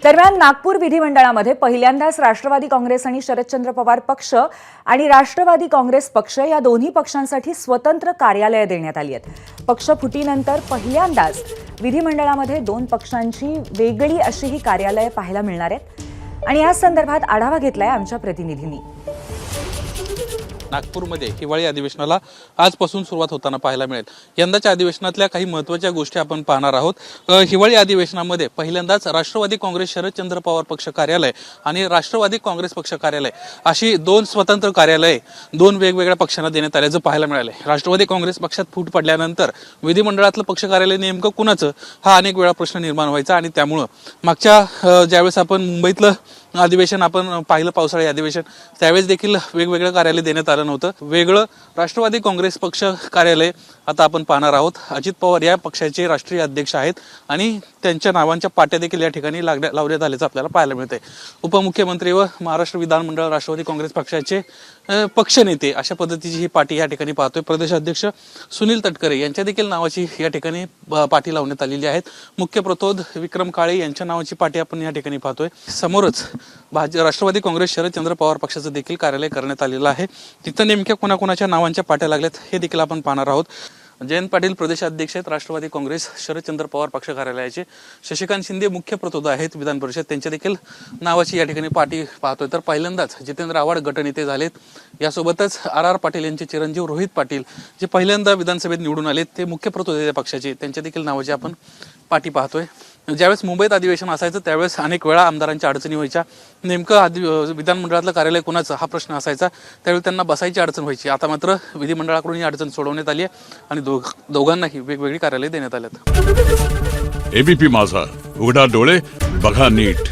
दरम्यान नागपूर विधिमंडळामध्ये पहिल्यांदाच राष्ट्रवादी काँग्रेस आणि शरदचंद्र पवार पक्ष आणि राष्ट्रवादी काँग्रेस पक्ष या दोन्ही पक्षांसाठी स्वतंत्र कार्यालये देण्यात आली आहेत। पक्षफुटीनंतर पहिल्यांदाच विधिमंडळामध्ये दोन पक्षांची वेगळी अशी ही कार्यालये पाहायला मिळणार आहेत आणि या संदर्भात आढावा घेतलाय आमच्या प्रतिनिधींनी। नागपूरमध्ये हिवाळी अधिवेशनाला आजपासून सुरुवात होताना पाहायला मिळेल। यंदाच्या अधिवेशनातल्या काही महत्त्वाच्या गोष्टी आपण पाहणार आहोत। हिवाळी अधिवेशनामध्ये पहिल्यांदाच राष्ट्रवादी काँग्रेस शरदचंद्र पवार पक्ष कार्यालय आणि राष्ट्रवादी काँग्रेस पक्ष कार्यालय अशी दोन स्वतंत्र कार्यालये दोन वेगवेगळ्या पक्षांना देण्यात आल्याचं पाहायला मिळाले। राष्ट्रवादी काँग्रेस पक्षात फूट पडल्यानंतर विधिमंडळातलं पक्ष कार्यालय नेमकं कुणाचं हा अनेक वेळा प्रश्न निर्माण व्हायचा आणि त्यामुळे मागच्या ज्यावेळेस आपण मुंबईतलं अधिवेशन आपण पाहिलं पावसाळी अधिवेशन त्यावेळेस देखील वेगवेगळं कार्यालय देण्यात आलं नव्हतं। वेगळं राष्ट्रवादी काँग्रेस पक्ष कार्यालय आता आपण पाहणार आहोत। अजित पवार या पक्षाचे राष्ट्रीय अध्यक्ष आहेत आणि त्यांच्या नावांच्या पाट्या देखील या ठिकाणी लावण्यात आल्याचं आपल्याला पाहायला मिळतंय। उपमुख्यमंत्री व महाराष्ट्र विधानमंडळ राष्ट्रवादी काँग्रेस पक्षाचे पक्षनेते अशा पद्धतीची ही पाटी या ठिकाणी पाहतोय। प्रदेश अध्यक्ष सुनील तटकरे यांच्या देखील नावाची या ठिकाणी पाटी लावण्यात आलेली आहेत। मुख्य प्रतोद विक्रम काळे यांच्या नावाची पाटी आपण या ठिकाणी पाहतोय। समोरच राष्ट्रवादी काँग्रेस शरदचंद्र पवार पक्षाचं देखील कार्यालय करण्यात आलेलं आहे। तिथं नेमक्या कोणाकोणाच्या नावांच्या पाट्या लागल्यात हे देखील आपण पाहणार आहोत। जयंत पाटील प्रदेशाध्यक्ष आहेत राष्ट्रवादी काँग्रेस शरदचंद्र पवार पक्ष कार्यालयाचे। शशिकांत शिंदे मुख्य प्रतोद आहेत विधान परिषद, त्यांच्या देखील नावाची या ठिकाणी पाटी पाहतोय। तर पहिल्यांदाच जितेंद्र आव्हाड गटनेते झालेत। यासोबतच आर पाटील यांचे चिरंजीव रोहित पाटील जे पहिल्यांदा विधानसभेत निवडून आलेत ते मुख्य प्रतोद आहेत पक्षाचे, त्यांच्या देखील नावाची आपण पाटी पाहतोय। ज्यावेळेस मुंबईत अधिवेशन असायचं त्यावेळेस अनेक वेळा आमदारांच्या अडचणी व्हायच्या। नेमकं विधानमंडळातलं कार्यालय कोणाचं हा प्रश्न असायचा, त्यावेळी त्यांना बसायची अडचण व्हायची। आता मात्र विधिमंडळाकडून ही अडचण सोडवण्यात आली आहे आणि दोघांनाही वेगवेगळी कार्यालय देण्यात आलेत। एबीपी माझा, उघडा डोळे बघा नीट।